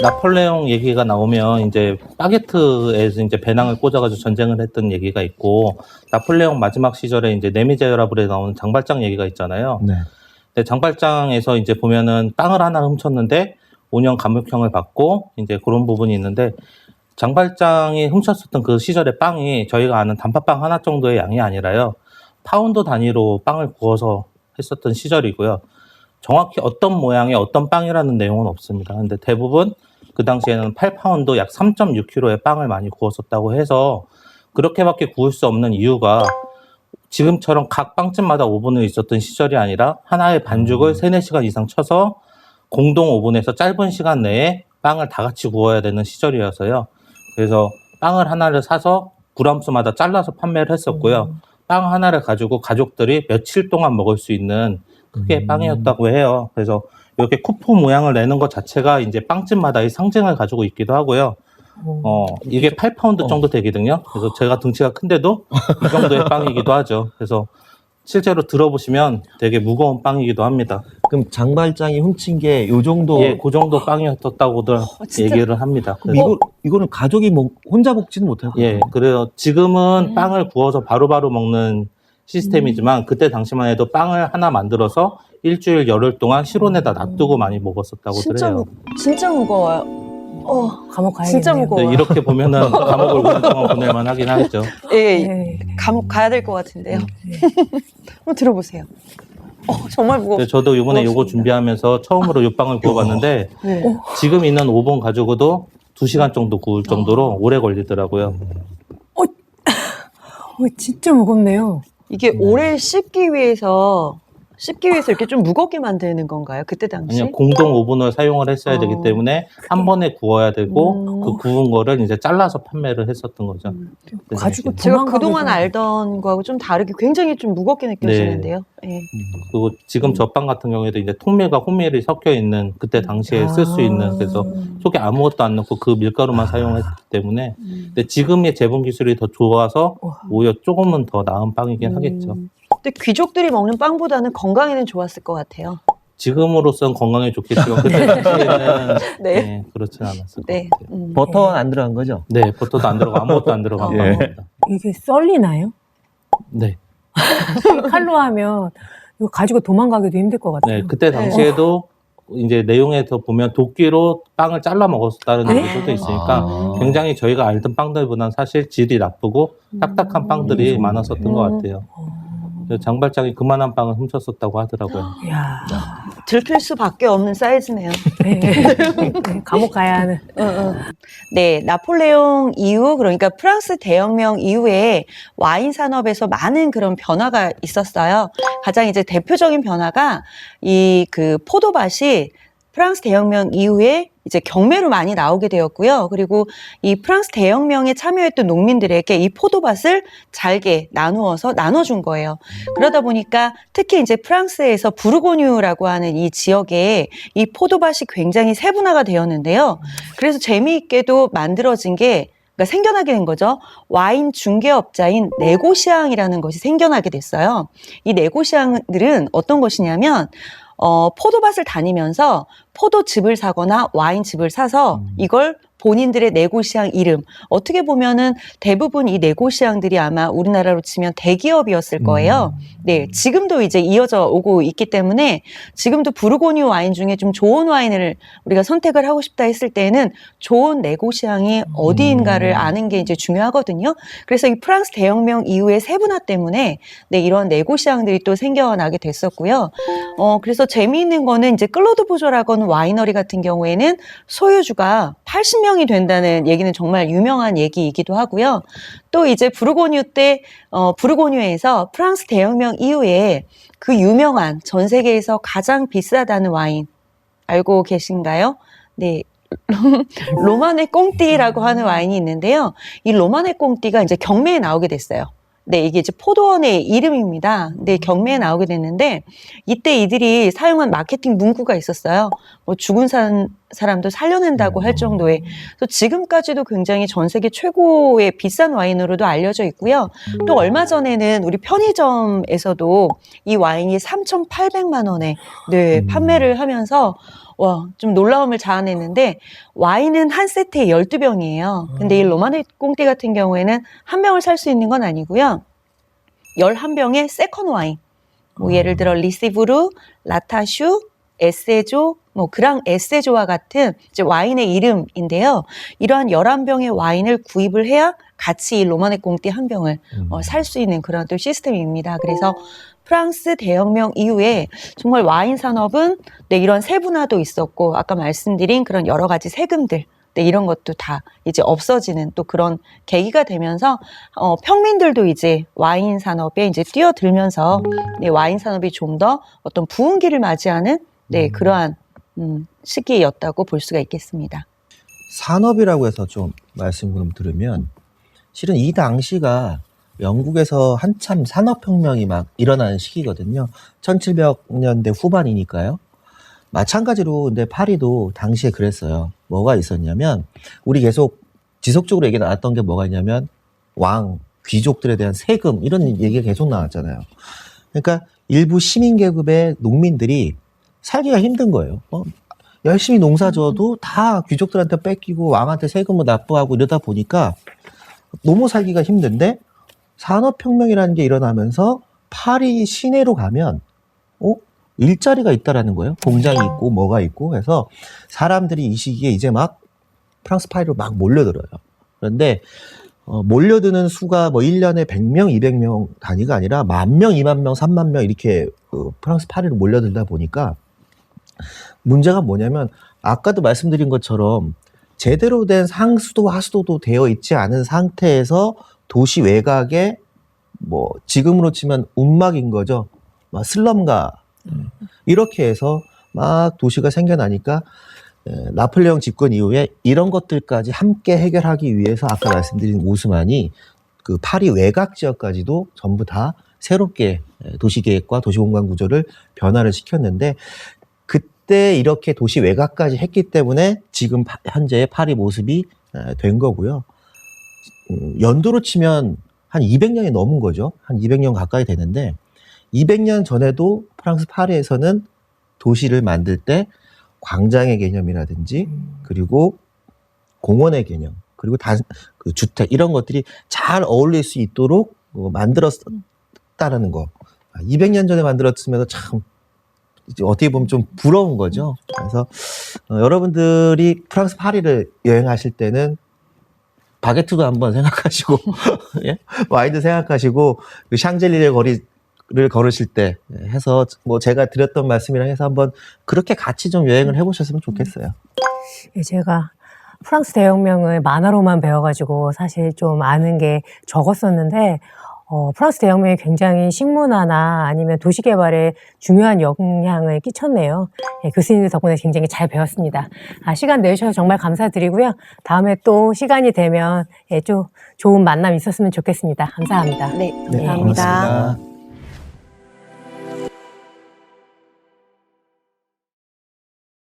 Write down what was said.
나폴레옹 얘기가 나오면 이제 바게트에서 이제 배낭을 꽂아가지고 전쟁을 했던 얘기가 있고, 나폴레옹 마지막 시절에 이제 네미제라블에 나오는 장발장 얘기가 있잖아요. 네. 근데 장발장에서 이제 보면은 빵을 하나 훔쳤는데 5년 감옥형을 받고 이제 그런 부분이 있는데, 장발장이 훔쳤었던 그 시절의 빵이 저희가 아는 단팥빵 하나 정도의 양이 아니라요, 파운드 단위로 빵을 구워서 했었던 시절이고요. 정확히 어떤 모양의 어떤 빵이라는 내용은 없습니다. 근데 대부분 그 당시에는 8파운드 약 3.6kg의 빵을 많이 구웠었다고 해서, 그렇게밖에 구울 수 없는 이유가 지금처럼 각 빵집마다 오븐이 있었던 시절이 아니라 하나의 반죽을 3, 4시간 이상 쳐서 공동 오븐에서 짧은 시간 내에 빵을 다 같이 구워야 되는 시절이어서요. 그래서 빵을 하나를 사서 그람수마다 잘라서 판매를 했었고요. 빵 하나를 가지고 가족들이 며칠 동안 먹을 수 있는 크기의 빵이었다고 해요. 그래서 이렇게 쿠프 모양을 내는 것 자체가 이제 빵집마다의 상징을 가지고 있기도 하고요. 이게 8파운드 정도 되거든요. 그래서 제가 등치가 큰데도 이 정도의 빵이기도 하죠. 그래서 실제로 들어보시면 되게 무거운 빵이기도 합니다. 그럼 장발장이 훔친 게 요 정도? 예, 그 정도 빵이었다고들 얘기를 합니다. 그럼 이거는 가족이 혼자 먹지는 못할 거예요. 예, 그래요. 지금은 빵을 구워서 바로바로 먹는 시스템이지만, 그때 당시만 해도 빵을 하나 만들어서 일주일, 열흘 동안 실온에다 놔두고 많이 먹었었다고 그래요. 진짜 무거워요. 감옥 가야겠네요. 진짜 무거워요. 이렇게 보면은 감옥을 오랫동안 보낼만 하긴 하겠죠. 예, 네. 감옥 가야 될 것 같은데요. 한번 들어보세요. 정말 무거워. 근데 저도 이번에 요거 준비하면서 처음으로 요 빵을 구워봤는데, 네. 지금 있는 오븐 가지고도 2시간 정도 구울 정도로 오래 걸리더라고요. 진짜 무겁네요. 이게 오래 씹기 위해서 이렇게 좀 무겁게 만드는 건가요? 그때 당시? 아니요, 공동 오븐을 사용을 했어야 되기 때문에 한 번에 구워야 되고, 그 구운 거를 이제 잘라서 판매를 했었던 거죠. 가지고 제가 도망가기도 그동안 알던 거하고 좀 다르게 굉장히 좀 무겁게 느껴지는데요. 예. 그리고 지금 저 빵 같은 경우에도 이제 통밀과 호밀이 섞여 있는, 그때 당시에 쓸 수 있는, 그래서 속에 아무것도 안 넣고 그 밀가루만 사용했기 때문에, 근데 지금의 재분 기술이 더 좋아서 오히려 조금은 더 나은 빵이긴 하겠죠. 근데 귀족들이 먹는 빵보다는 건강에는 좋았을 것 같아요. 지금으로선 건강에 좋겠지만 그때 당시에는 네. 네, 그렇진 않았을 네. 것 같아요. 버터는 안 들어간 거죠? 네, 버터도 안 들어가 아무것도 안 들어간 예. 빵입니다. 이게 썰리나요? 네, 칼로 하면 이거 가지고 도망가기도 힘들 것 같아요. 네, 그때 당시에도 이제 내용에서 보면 도끼로 빵을 잘라 먹었다는 얘기도 있으니까 굉장히 저희가 알던 빵들보다는 사실 질이 나쁘고 딱딱한 빵들이 많았었던 것 같아요. 그래서 장발장이 그만한 빵을 훔쳤었다고 하더라고요. 이야, 들킬 수밖에 없는 사이즈네요. 네. 감옥 가야 하는. 네, 나폴레옹 이후, 그러니까 프랑스 대혁명 이후에 와인 산업에서 많은 그런 변화가 있었어요. 가장 이제 대표적인 변화가 이 그 포도밭이 프랑스 대혁명 이후에 이제 경매로 많이 나오게 되었고요. 그리고 이 프랑스 대혁명에 참여했던 농민들에게 이 포도밭을 잘게 나눠준 거예요. 그러다 보니까 특히 이제 프랑스에서 부르고뉴라고 하는 이 지역에 이 포도밭이 굉장히 세분화가 되었는데요. 그래서 재미있게도 만들어진 게, 그러니까 생겨나게 된 거죠. 와인 중개업자인 네고시앙이라는 것이 생겨나게 됐어요. 이 네고시앙들은 어떤 것이냐면, 포도밭을 다니면서 포도즙을 사거나 와인즙을 사서 이걸 본인들의 네고시앙 이름, 어떻게 보면은 대부분 이 네고시앙들이 아마 우리나라로 치면 대기업이었을 거예요. 네, 지금도 이제 이어져 오고 있기 때문에 지금도 부르고뉴 와인 중에 좀 좋은 와인을 우리가 선택을 하고 싶다 했을 때에는 좋은 네고시앙이 어디인가를 아는 게 이제 중요하거든요. 그래서 이 프랑스 대혁명 이후의 세분화 때문에 네, 이런 네고시앙들이 또 생겨나게 됐었고요. 그래서 재미있는 거는 이제 클로드 보조라건 와이너리 같은 경우에는 소유주가 80명이 된다는 얘기는 정말 유명한 얘기이기도 하고요. 또 이제 부르고뉴에서 프랑스 대혁명 이후에 그 유명한 전 세계에서 가장 비싸다는 와인 알고 계신가요? 네. 로마네 꽁띠라고 하는 와인이 있는데요. 이 로마네 꽁띠가 이제 경매에 나오게 됐어요. 네, 이게 이제 포도원의 이름입니다. 네, 경매에 나오게 됐는데, 이때 이들이 사용한 마케팅 문구가 있었어요. 뭐, 죽은 산 사람도 살려낸다고 할 정도의 또 지금까지도 굉장히 전 세계 최고의 비싼 와인으로도 알려져 있고요. 또 얼마 전에는 우리 편의점에서도 이 와인이 3,800만 원에 네, 판매를 하면서 와, 좀 놀라움을 자아냈는데 와인은 한 세트에 12병이에요. 근데 이 로마네 꽁띠 같은 경우에는 한 병을 살 수 있는 건 아니고요. 11병의 세컨 와인. 뭐 예를 들어 리시브루, 라타슈, 에세조, 뭐 그랑 에세조와 같은 이제 와인의 이름인데요. 이러한 11병의 와인을 구입을 해야 같이 이 로마네 꽁띠 한 병을 살 수 있는 그런 또 시스템입니다. 그래서 프랑스 대혁명 이후에 정말 와인 산업은 네, 이런 세분화도 있었고 아까 말씀드린 그런 여러 가지 세금들 네, 이런 것도 다 이제 없어지는 또 그런 계기가 되면서 평민들도 이제 와인 산업에 이제 뛰어들면서 네, 와인 산업이 좀 더 어떤 부흥기를 맞이하는 네, 그러한 시기였다고 볼 수가 있겠습니다. 산업이라고 해서 좀 말씀 좀 들으면 실은 이 당시가 영국에서 한참 산업혁명이 막 일어나는 시기거든요. 1700년대 후반이니까요. 마찬가지로 근데 파리도 당시에 그랬어요. 뭐가 있었냐면 우리 계속 지속적으로 얘기 나왔던 게 뭐가 있냐면 왕, 귀족들에 대한 세금 이런 얘기가 계속 나왔잖아요. 그러니까 일부 시민계급의 농민들이 살기가 힘든 거예요. 열심히 농사 지어도 다 귀족들한테 뺏기고 왕한테 세금을 납부하고 이러다 보니까 너무 살기가 힘든데 산업혁명이라는 게 일어나면서 파리 시내로 가면 일자리가 있다라는 거예요. 공장이 있고 뭐가 있고 해서 사람들이 이 시기에 이제 막 프랑스 파리로 막 몰려들어요. 그런데 몰려드는 수가 뭐 1년에 100명, 200명 단위가 아니라 10,000명, 20,000명, 30,000명 이렇게 프랑스 파리로 몰려들다 보니까 문제가 뭐냐면 아까도 말씀드린 것처럼 제대로 된 상수도 하수도도 되어 있지 않은 상태에서 도시 외곽에 뭐 지금으로 치면 움막인 거죠. 막 슬럼가 이렇게 해서 막 도시가 생겨나니까 나폴레옹 집권 이후에 이런 것들까지 함께 해결하기 위해서 아까 말씀드린 오스만이 그 파리 외곽 지역까지도 전부 다 새롭게 도시계획과 도시공간 구조를 변화를 시켰는데 그때 이렇게 도시 외곽까지 했기 때문에 지금 현재의 파리 모습이 된 거고요. 연도로 치면 한 200년이 넘은 거죠. 한 200년 가까이 되는데 200년 전에도 프랑스 파리에서는 도시를 만들 때 광장의 개념이라든지 그리고 공원의 개념 그리고 그 주택 이런 것들이 잘 어울릴 수 있도록 만들었다라는 거. 200년 전에 만들었으면 참 어떻게 보면 좀 부러운 거죠. 그래서 여러분들이 프랑스 파리를 여행하실 때는 바게트도 한번 생각하시고 예? 와인도 생각하시고 그 샹젤리제 거리를 걸으실 때 해서 뭐 제가 드렸던 말씀이랑 해서 한번 그렇게 같이 좀 여행을 해보셨으면 좋겠어요. 제가 프랑스 대혁명을 만화로만 배워가지고 사실 좀 아는 게 적었었는데 프랑스 대혁명이 굉장히 식문화나 아니면 도시 개발에 중요한 영향을 끼쳤네요. 교수님들 덕분에 굉장히 잘 배웠습니다. 시간 내주셔서 정말 감사드리고요. 다음에 또 시간이 되면 좀 좋은 만남 있었으면 좋겠습니다. 감사합니다. 네, 네, 감사합니다. 고맙습니다.